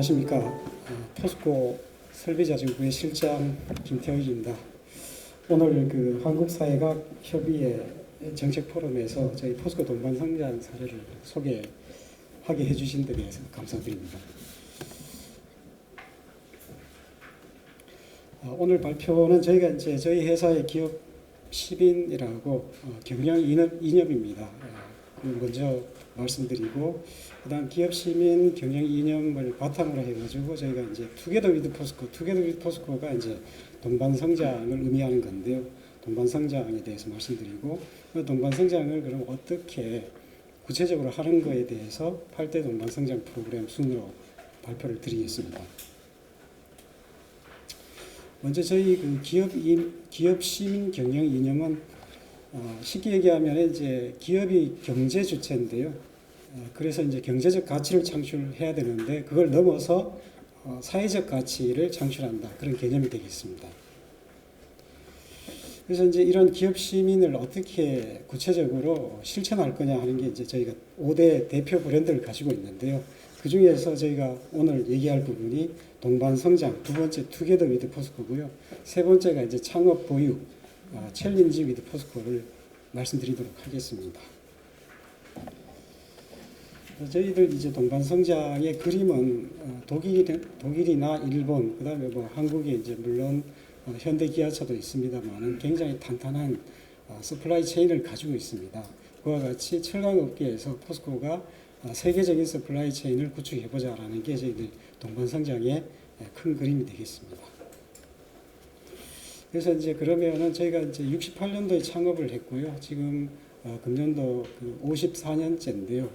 안녕하십니까. 포스코 설비자재부의 실장 김태익입니다. 오늘 그 한국사회과학협의회 정책 포럼에서 저희 포스코 동반 성장 사례를 소개하게 해주신 데 대해서 감사드립니다. 오늘 발표는 저희가 이제 저희 회사의 기업 10인이라고 경영 2념입니다. 먼저 말씀드리고, 그다음 기업 시민 경영 이념을 바탕으로 해가지고 저희가 이제 투게더 위드 포스코가 이제 동반 성장을 의미하는 건데요. 동반 성장에 대해서 말씀드리고, 그 동반 성장을 그럼 어떻게 구체적으로 하는 거에 대해서 8대 동반 성장 프로그램 순으로 발표를 드리겠습니다. 먼저 저희 그 기업 시민 경영 이념은 쉽게 얘기하면 이제 기업이 경제 주체인데요. 그래서 이제 경제적 가치를 창출해야 되는데 그걸 넘어서 사회적 가치를 창출한다, 그런 개념이 되겠습니다. 그래서 이제 이런 기업 시민을 어떻게 구체적으로 실천할 거냐 하는 게 이제 저희가 5대 대표 브랜드를 가지고 있는데요. 그 중에서 저희가 오늘 얘기할 부분이 동반 성장, 두 번째 투게더 위드 포스코고요. 세 번째가 이제 창업 보육, 챌린지 위드 포스코를 말씀드리도록 하겠습니다. 저희들 이제 동반 성장의 그림은 독일이나 일본, 그다음에 뭐 한국에 이제 물론 현대 기아차도 있습니다만 굉장히 탄탄한 서플라이 체인을 가지고 있습니다. 그와 같이 철강업계에서 포스코가 세계적인 서플라이 체인을 구축해보자라는 게 저희들 동반 성장의 큰 그림이 되겠습니다. 그래서 이제 그러면은 저희가 이제 68년도에 창업을 했고요. 지금 금년도 54년째인데요.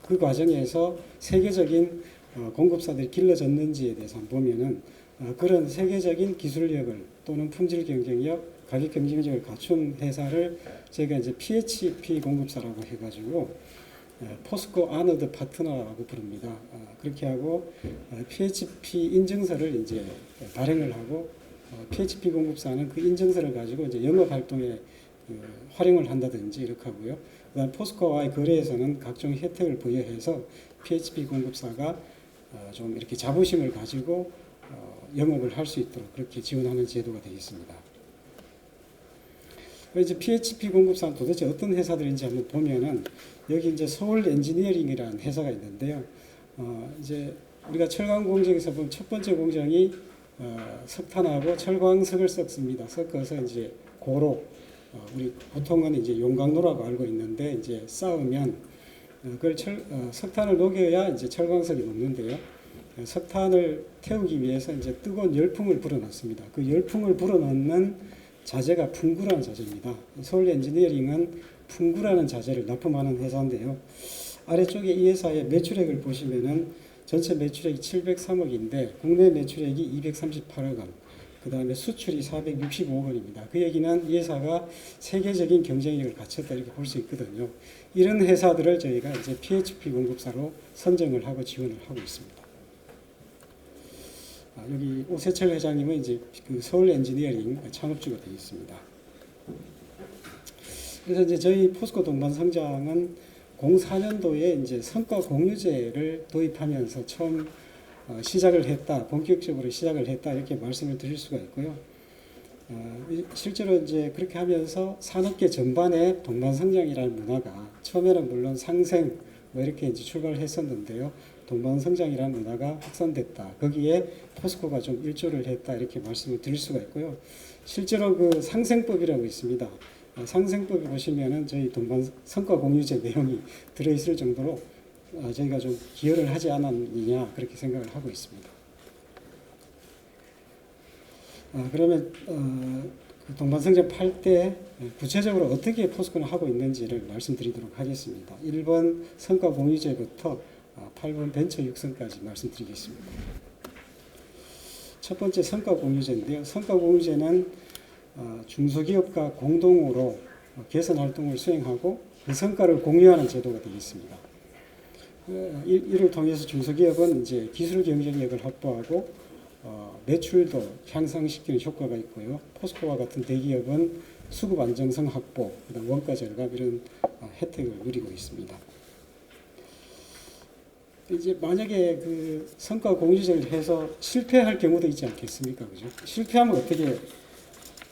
그 과정에서 세계적인 공급사들이 길러졌는지에 대해서 한번 보면은 그런 세계적인 기술력을 또는 품질 경쟁력, 가격 경쟁력을 갖춘 회사를 저희가 이제 PHP 공급사라고 해가지고 포스코 아너드 파트너라고 부릅니다. 그렇게 하고 PHP 인증서를 이제 발행을 하고 PHP 공급사는 그 인증서를 가지고 이제 영업 활동에 활용을 한다든지 이렇게 하고요. 그다음 포스코와의 거래에서는 각종 혜택을 부여해서 PHP 공급사가 좀 이렇게 자부심을 가지고 영업을 할 수 있도록 그렇게 지원하는 제도가 되겠습니다. 이제 PHP 공급사는 도대체 어떤 회사들인지 한번 보면은 여기 이제 서울 엔지니어링이라는 회사가 있는데요. 이제 우리가 철강 공정에서 보면 첫 번째 공정이 석탄하고 철광석을 섞습니다. 섞어서 이제 고로, 우리 보통은 이제 용광로라고 알고 있는데 이제 쌓으면 그걸 석탄을 녹여야 이제 철광석이 녹는데요. 석탄을 태우기 위해서 이제 뜨거운 열풍을 불어넣습니다. 그 열풍을 불어넣는 자재가 풍구라는 자재입니다. 서울 엔지니어링은 풍구라는 자재를 납품하는 회사인데요. 아래쪽에 이 회사의 매출액을 보시면은 전체 매출액이 703억인데 국내 매출액이 238억 원, 그 다음에 수출이 465억 원입니다. 그 얘기는 이 회사가 세계적인 경쟁력을 갖췄다 이렇게 볼 수 있거든요. 이런 회사들을 저희가 이제 PHP 공급사로 선정을 하고 지원을 하고 있습니다. 여기 오세철 회장님은 이제 그 서울 엔지니어링 창업주가 되어 있습니다. 그래서 이제 저희 포스코 동반 성장은 04년도에 이제 성과 공유제를 도입하면서 처음 시작을 했다, 본격적으로 시작을 했다 이렇게 말씀을 드릴 수가 있고요. 실제로 이제 그렇게 하면서 산업계 전반의 동반 성장이라는 문화가 처음에는 물론 상생 뭐 이렇게 이제 출발을 했었는데요. 동반 성장이라는 문화가 확산됐다. 거기에 포스코가 좀 일조를 했다 이렇게 말씀을 드릴 수가 있고요. 실제로 그 상생법이라고 있습니다. 상생법에 보시면은 저희 동반 성과 공유제 내용이 들어있을 정도로 저희가 좀 기여를 하지 않았느냐 그렇게 생각을 하고 있습니다. 그러면 그 동반성장 8대 구체적으로 어떻게 포스코는 하고 있는지를 말씀드리도록 하겠습니다. 1번 성과 공유제부터 8번 벤처 육성까지 말씀드리겠습니다. 첫 번째 성과 공유제인데요. 성과 공유제는 중소기업과 공동으로 개선 활동을 수행하고 그 성과를 공유하는 제도가 되겠습니다. 이를 통해서 중소기업은 이제 기술 경쟁력을 확보하고 매출도 향상시키는 효과가 있고요. 포스코와 같은 대기업은 수급 안정성 확보, 그다음 원가 절감 이런 혜택을 누리고 있습니다. 이제 만약에 그 성과 공유제를 해서 실패할 경우도 있지 않겠습니까? 그죠? 실패하면 어떻게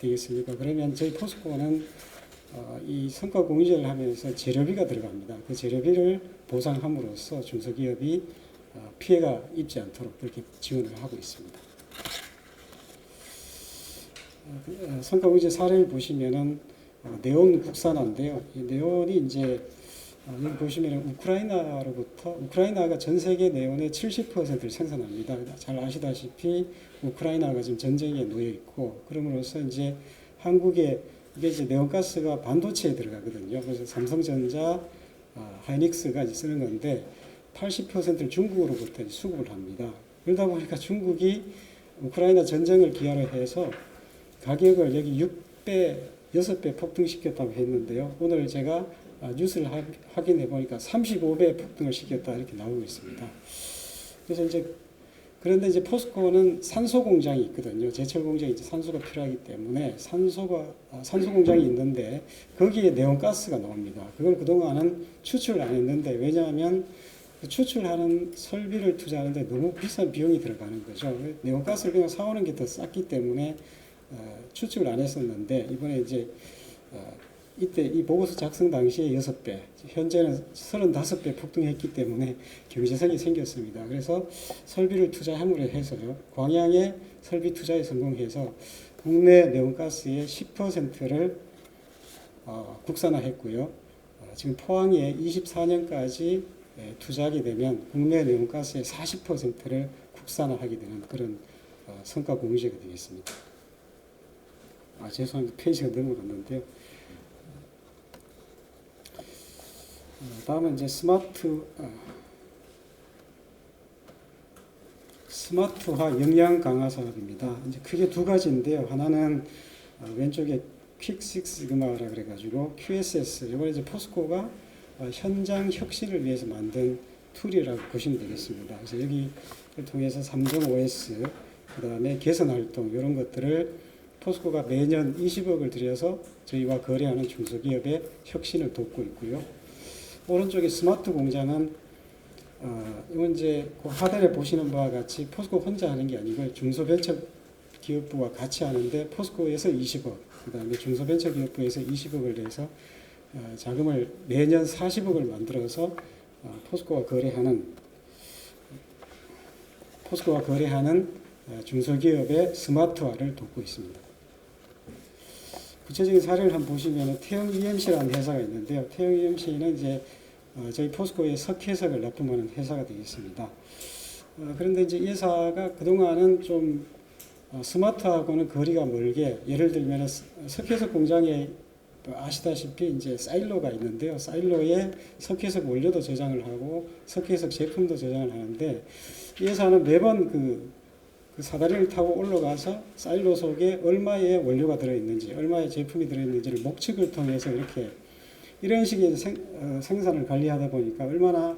되겠습니까? 그러면 저희 포스코는 이 성과 공유제를 하면서 재료비가 들어갑니다. 그 재료비를 보상함으로써 중소기업이 피해가 입지 않도록 그렇게 지원을 하고 있습니다. 성과 공유제 사례를 보시면은 네온 국산화인데요. 이 네온이 이제 여기 보시면 우크라이나가 전 세계 네온의 70%를 생산합니다. 잘 아시다시피 우크라이나가 지금 전쟁에 놓여 있고, 그럼으로써 이제 한국에 이게 이제 네온가스가 반도체에 들어가거든요. 그래서 삼성전자, 하이닉스가 이제 쓰는 건데 80%를 중국으로부터 수급을 합니다. 그러다 보니까 중국이 우크라이나 전쟁을 기하로 해서 가격을 여기 6배, 6배 폭등시켰다고 했는데요. 오늘 제가 뉴스를 확인해 보니까 35배 폭등을 시켰다 이렇게 나오고 있습니다. 그래서 이제 그런데 이제 포스코는 산소 공장이 있거든요. 제철 공장이 이제 산소가 필요하기 때문에 산소 공장이 있는데 거기에 네온가스가 나옵니다. 그걸 그동안은 추출을 안 했는데, 왜냐하면 그 추출하는 설비를 투자하는데 너무 비싼 비용이 들어가는 거죠. 네온가스를 그냥 사오는 게 더 쌌기 때문에 추측을 안 했었는데, 이번에 이제 이때 이 보고서 작성 당시에 6배, 현재는 35배 폭등했기 때문에 경제성이 생겼습니다. 그래서 설비를 투자함으로 해서요, 광양에 설비 투자에 성공해서 국내 네온가스의 10%를 국산화했고요. 지금 포항에 24년까지 투자하게 되면 국내 네온가스의 40%를 국산화하게 되는 그런 성과 공유제가 되겠습니다. 죄송합니다. 페이지가 넘어갔는데요. 다음은 이제 스마트화 영양 강화 사업입니다. 이제 크게 두 가지인데요. 하나는 왼쪽에 퀵식스그마라 그래가지고 QSS, 이번에 이제 포스코가 현장 혁신을 위해서 만든 툴이라고 보시면 되겠습니다. 그래서 여기를 통해서 3.5S, 그 다음에 개선 활동 이런 것들을 포스코가 매년 20억을 들여서 저희와 거래하는 중소기업의 혁신을 돕고 있고요. 오른쪽에 스마트 공장은 이건 이제 그 하단에 보시는 바와 같이 포스코 혼자 하는 게 아니고 중소벤처기업부와 같이 하는데, 포스코에서 20억, 그 다음에 중소벤처기업부에서 20억을 내서 자금을 매년 40억을 만들어서 포스코와 거래하는 중소기업의 스마트화를 돕고 있습니다. 구체적인 사례를 한번 보시면 태영 EMC라는 회사가 있는데요. 태영 EMC는 이제 저희 포스코의 석회석을 납품하는 회사가 되겠습니다. 그런데 이제 이 회사가 그동안은 좀 스마트하고는 거리가 멀게, 예를 들면 석회석 공장에 아시다시피 이제 사일로가 있는데요. 사일로에 석회석 원료도 저장을 하고 석회석 제품도 저장을 하는데, 이 회사는 매번 그 사다리를 타고 올라가서 사일로 속에 얼마의 원료가 들어있는지, 얼마의 제품이 들어있는지를 목측을 통해서 이런 식의 생산을 관리하다 보니까 얼마나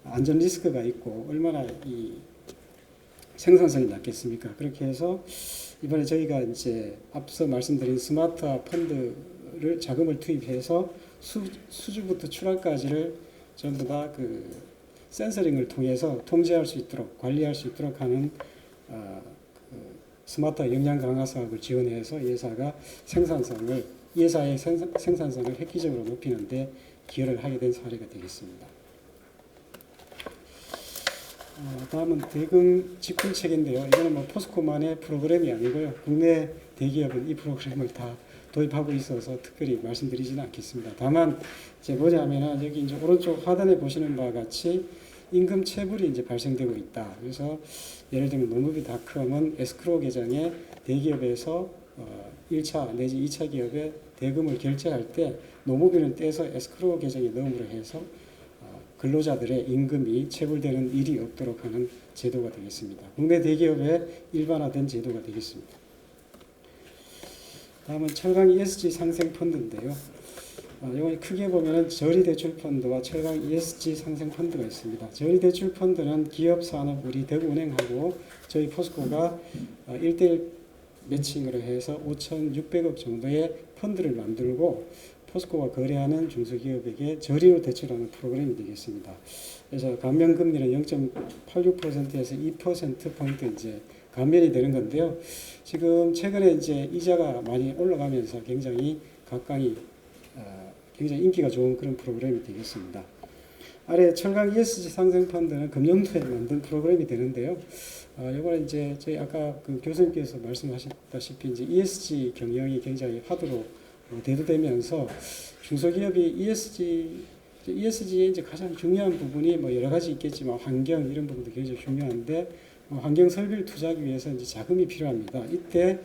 안전 리스크가 있고 얼마나 이 생산성이 낮겠습니까? 그렇게 해서 이번에 저희가 이제 앞서 말씀드린 스마트화 펀드를 자금을 투입해서 수주부터 출하까지를 전부 다 그 센서링을 통해서 통제할 수 있도록, 관리할 수 있도록 하는 스마트화 역량 강화 사업을 지원해서 이 회사의 생산성을 획기적으로 높이는 데 기여를 하게 된 사례가 되겠습니다. 다음은 대금 직군체계인데요. 이거는 뭐 포스코만의 프로그램이 아니고요. 국내 대기업은 이 프로그램을 다 도입하고 있어서 특별히 말씀드리지는 않겠습니다. 다만 이제 뭐냐면은 여기 이제 오른쪽 하단에 보시는 바와 같이 임금 체불이 이제 발생되고 있다. 그래서 예를 들면 노무비닷컴은 에스크로우 계정에 대기업에서 1차 내지 2차 기업에 대금을 결제할 때 노무비는 떼서 에스크로우 계정에 넣음으로 해서 근로자들의 임금이 체불되는 일이 없도록 하는 제도가 되겠습니다. 국내 대기업의 일반화된 제도가 되겠습니다. 다음은 철강 ESG 상생 펀드인데요. 이걸 크게 보면 저리대출펀드와 철강 ESG 상생펀드가 있습니다. 저리대출펀드는 기업산업 우리 대구은행하고 저희 포스코가 1:1 매칭으로 해서 5,600억 정도의 펀드를 만들고 포스코가 거래하는 중소기업에게 저리로 대출하는 프로그램이 되겠습니다. 그래서 감면 금리는 0.86%에서 2%포인트 이제 감면이 되는 건데요. 지금 최근에 이제 이자가 많이 올라가면서 굉장히 각광이 굉장히 인기가 좋은 그런 프로그램이 되겠습니다. 아래 철강 ESG 상생 펀드는 금년도에 만든 프로그램이 되는데요. 이거는 이제 저희 아까 그 교수님께서 말씀하셨다시피 이제 ESG 경영이 굉장히 화두로 대두되면서 중소기업이 ESG의 이제 가장 중요한 부분이 뭐 여러 가지 있겠지만 환경 이런 부분도 굉장히 중요한데 환경 설비를 투자하기 위해서 이제 자금이 필요합니다. 이때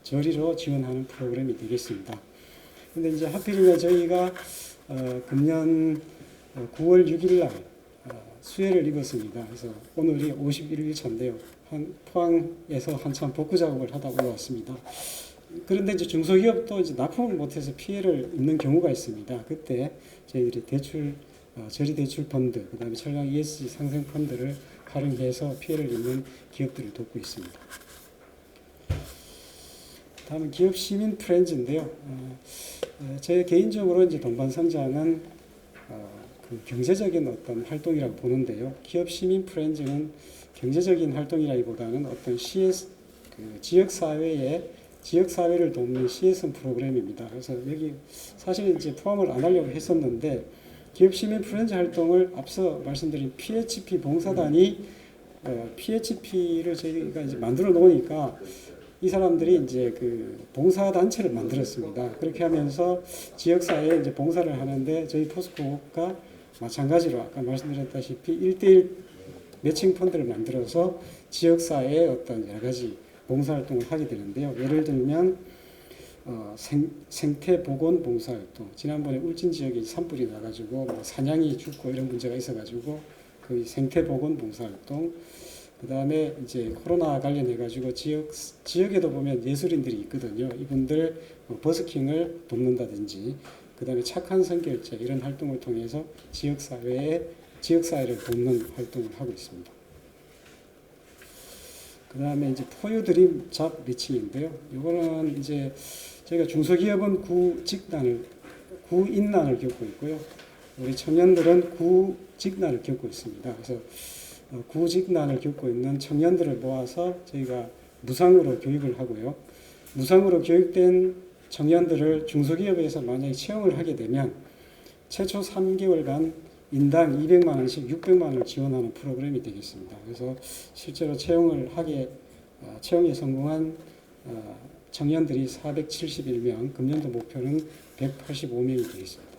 저리로 지원하는 프로그램이 되겠습니다. 근데 이제 하필이면 저희가 금년 9월 6일 날 수해를 입었습니다. 그래서 오늘이 51일차인데요. 포항에서 한참 복구 작업을 하다 올라왔습니다. 그런데 이제 중소기업도 이제 납품을 못해서 피해를 입는 경우가 있습니다. 그때 저희들이 저리 대출 펀드, 그다음에 철강 ESG 상생 펀드를 활용해서 피해를 입는 기업들을 돕고 있습니다. 다음은 기업 시민 프렌즈인데요. 제 개인적으로 이제 동반성장은 그 경제적인 어떤 활동이라고 보는데요. 기업 시민 프렌즈는 경제적인 활동이라기보다는 어떤 지역사회를 돕는 CSM 프로그램입니다. 그래서 여기 사실 이제 포함을 안 하려고 했었는데 기업 시민 프렌즈 활동을 앞서 말씀드린 PHP 봉사단이 PHP를 저희가 이제 만들어 놓으니까 이 사람들이 이제 그 봉사단체를 만들었습니다. 그렇게 하면서 지역사회에 이제 봉사를 하는데 저희 포스코가 마찬가지로 아까 말씀드렸다시피 1대1 매칭 펀드를 만들어서 지역사회에 어떤 여러 가지 봉사활동을 하게 되는데요. 예를 들면 생태보건 봉사활동, 지난번에 울진 지역에 산불이 나가지고 뭐 사냥이 죽고 이런 문제가 있어가지고 그 생태보건 봉사활동, 그 다음에 이제 코로나 관련해가지고 지역에도 보면 예술인들이 있거든요. 이분들 버스킹을 돕는다든지, 그 다음에 착한 선결제 이런 활동을 통해서 지역사회를 돕는 활동을 하고 있습니다. 그 다음에 이제 포유 드림 잡 리칭인데요. 이거는 이제 저희가 중소기업은 구인난을 겪고 있고요. 우리 청년들은 구직난을 겪고 있습니다. 그래서 구직난을 겪고 있는 청년들을 모아서 저희가 무상으로 교육을 하고요. 무상으로 교육된 청년들을 중소기업에서 만약에 채용을 하게 되면 최초 3개월간 인당 200만 원씩 600만 원을 지원하는 프로그램이 되겠습니다. 그래서 실제로 채용에 성공한 청년들이 471명, 금년도 목표는 185명이 되겠습니다.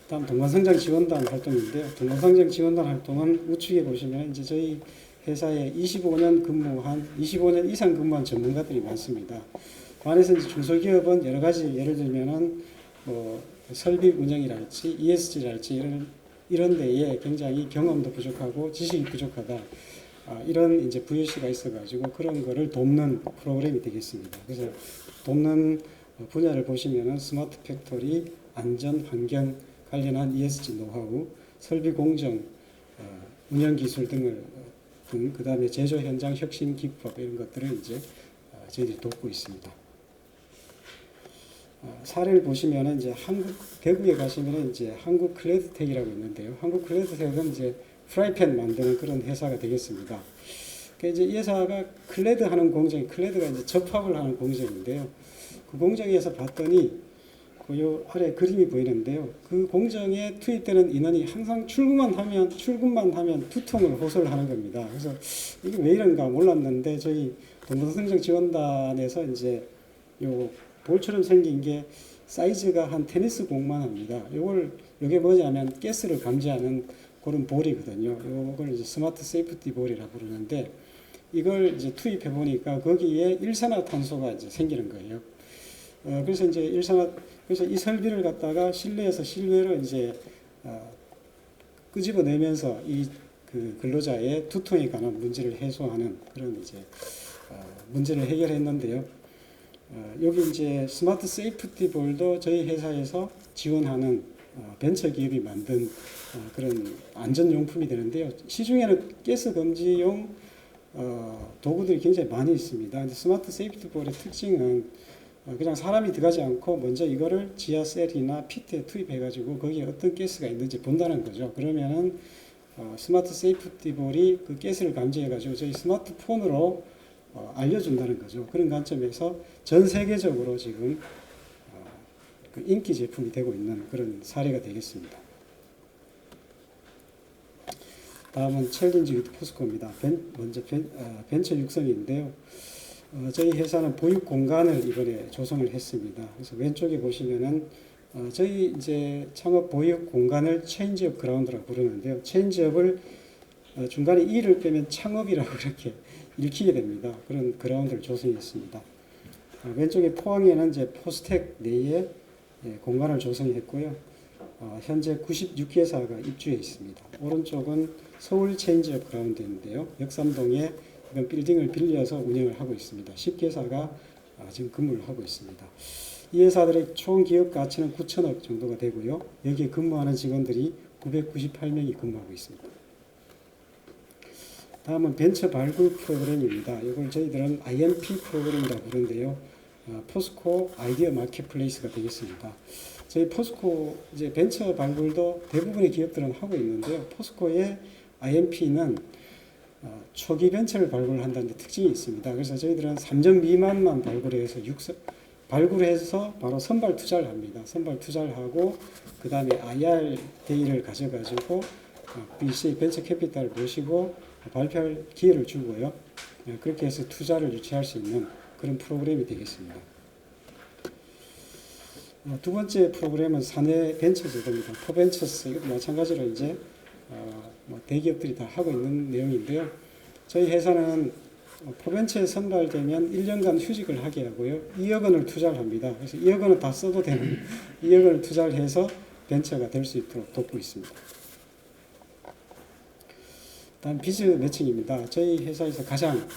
다음 동반성장 지원단 활동인데요. 동반성장 지원단 활동은 우측에 보시면 이제 저희 회사에 25년 이상 근무한 전문가들이 많습니다. 그 안에서 이제 중소기업은 여러 가지 예를 들면은 뭐 설비 운영이랄지 ESG랄지 이런 데에 굉장히 경험도 부족하고 지식이 부족하다. 이런 이제 VOC가 있어가지고 그런 거를 돕는 프로그램이 되겠습니다. 그래서 돕는 분야를 보시면은 스마트 팩토리, 안전 환경 관련한 ESG 노하우, 설비 공정, 운영 기술 등 그다음에 제조 현장 혁신 기법 이런 것들을 이제 저희들이 돕고 있습니다. 사례를 보시면은 이제 대구에 가시면은 이제 한국 클레드텍이라고 있는데요. 한국 클레드텍은 이제 프라이팬 만드는 그런 회사가 되겠습니다. 그러니까 이제 이 회사가 클레드가 이제 접합을 하는 공정인데요. 그 공정에서 봤더니 요 아래 그림이 보이는데요. 그 공정에 투입되는 인원이 항상 출근만 하면 2통을 호소를 하는 겁니다. 그래서 이게 왜 이런가 몰랐는데 저희 동반성장 지원단에서 이제 요 볼처럼 생긴 게 사이즈가 한 테니스 공만 합니다. 요게 뭐냐면 가스를 감지하는 그런 볼이거든요. 요걸 이제 스마트 세이프티 볼이라고 부르는데 이걸 이제 투입해 보니까 거기에 일산화탄소가 이제 생기는 거예요. 그래서 이제 그래서 이 설비를 갖다가 실내에서 실외로 이제 끄집어내면서 그 근로자의 두통에 관한 문제를 해소하는 그런 이제 문제를 해결했는데요. 여기 이제 스마트 세이프티 볼도 저희 회사에서 지원하는 벤처 기업이 만든 그런 안전용품이 되는데요. 시중에는 가스 검지용 도구들이 굉장히 많이 있습니다. 근데 스마트 세이프티 볼의 특징은 그냥 사람이 들어가지 않고 먼저 이거를 지하셀이나 피트에 투입해가지고 거기에 어떤 가스가 있는지 본다는 거죠. 그러면은 스마트 세이프티볼이 그 가스를 감지해가지고 저희 스마트폰으로 알려준다는 거죠. 그런 관점에서 전 세계적으로 지금 그 인기 제품이 되고 있는 그런 사례가 되겠습니다. 다음은 챌린지 위드 포스코입니다. 먼저 벤처 육성인데요. 저희 회사는 보육 공간을 이번에 조성을 했습니다. 그래서 왼쪽에 보시면은 저희 이제 창업 보육 공간을 체인지업 그라운드라고 부르는데요. 체인지업을 중간에 E를 빼면 창업이라고 이렇게 읽히게 됩니다. 그런 그라운드를 조성했습니다. 왼쪽에 포항에는 이제 포스텍 내에 공간을 조성했고요. 현재 96개사가 입주해 있습니다. 오른쪽은 서울 체인지업 그라운드인데요. 역삼동에 이런 빌딩을 빌려서 운영을 하고 있습니다. 10개사가 지금 근무를 하고 있습니다. 이 회사들의 총 기업 가치는 9천억 정도가 되고요. 여기에 근무하는 직원들이 998명이 근무하고 있습니다. 다음은 벤처 발굴 프로그램입니다. 이걸 저희들은 IMP 프로그램이라고 부르는데요. 포스코 아이디어 마켓플레이스가 되겠습니다. 저희 포스코 이제 벤처 발굴도 대부분의 기업들은 하고 있는데요. 포스코의 IMP는 초기 벤처를 발굴한다는 특징이 있습니다. 그래서 저희들은 3점 미만만 발굴해서 바로 선발 투자를 합니다. 선발 투자를 하고 그 다음에 IR 데이를 가져가지고 VC 벤처 캐피탈을 모시고 발표할 기회를 주고요. 그렇게 해서 투자를 유치할 수 있는 그런 프로그램이 되겠습니다. 두 번째 프로그램은 사내 벤처 제도입니다. 포벤처스 이것도 마찬가지로 이제 대기업들이 다 하고 있는 내용인데요. 저희 회사는 포벤처에 선발되면 1년간 휴직을 하게 하고요. 2억 원을 투자를 합니다. 그래서 2억 원은 다 써도 되는 2억 원을 투자를 해서 벤처가 될 수 있도록 돕고 있습니다. 다음 비즈 매칭입니다. 저희 회사에서 가장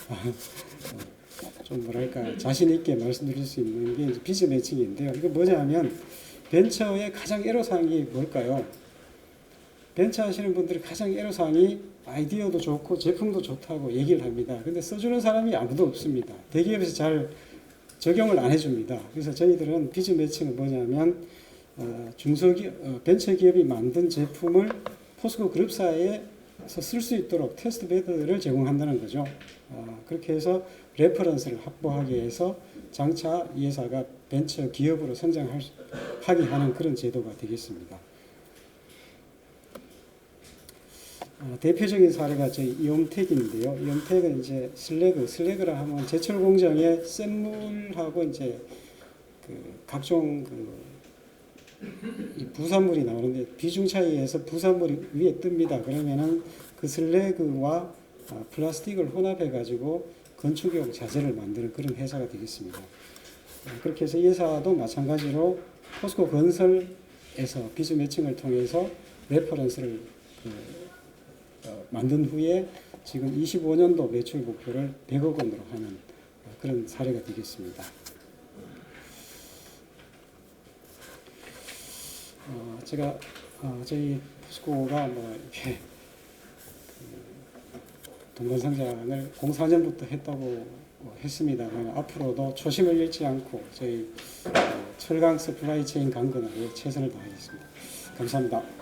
좀 뭐랄까 자신 있게 말씀드릴 수 있는 게 이제 비즈 매칭인데요. 이거 뭐냐면 벤처의 가장 애로사항이 뭘까요? 벤처 하시는 분들이 가장 애로사항이 아이디어도 좋고 제품도 좋다고 얘기를 합니다. 근데 써주는 사람이 아무도 없습니다. 대기업에서 잘 적용을 안 해줍니다. 그래서 저희들은 비즈 매칭은 뭐냐면 벤처 기업이 만든 제품을 포스코 그룹사에서 쓸 수 있도록 테스트 베드를 제공한다는 거죠. 그렇게 해서 레퍼런스를 확보하게 해서 장차 이 회사가 벤처 기업으로 성장하게 하는 그런 제도가 되겠습니다. 대표적인 사례가 저희 이옴텍인데요. 이옴텍은 이제 슬래그라 하면 제철 공정에 샘물하고 이제 그 각종 이 부산물이 나오는데 비중 차이에서 부산물이 위에 뜹니다. 그러면은 그 슬래그와 플라스틱을 혼합해 가지고 건축용 자재를 만드는 그런 회사가 되겠습니다. 그렇게 해서 이 회사도 마찬가지로 포스코 건설에서 비즈 매칭을 통해서 레퍼런스를 만든 후에 지금 25년도 매출 목표를 100억 원으로 하는 그런 사례가 되겠습니다. 제가 저희 포스코가 뭐 이렇게 동반상장을 04년부터 했다고 했습니다만 앞으로도 초심을 잃지 않고 저희 철강 서플라이 체인 강건하게 최선을 다하겠습니다. 감사합니다.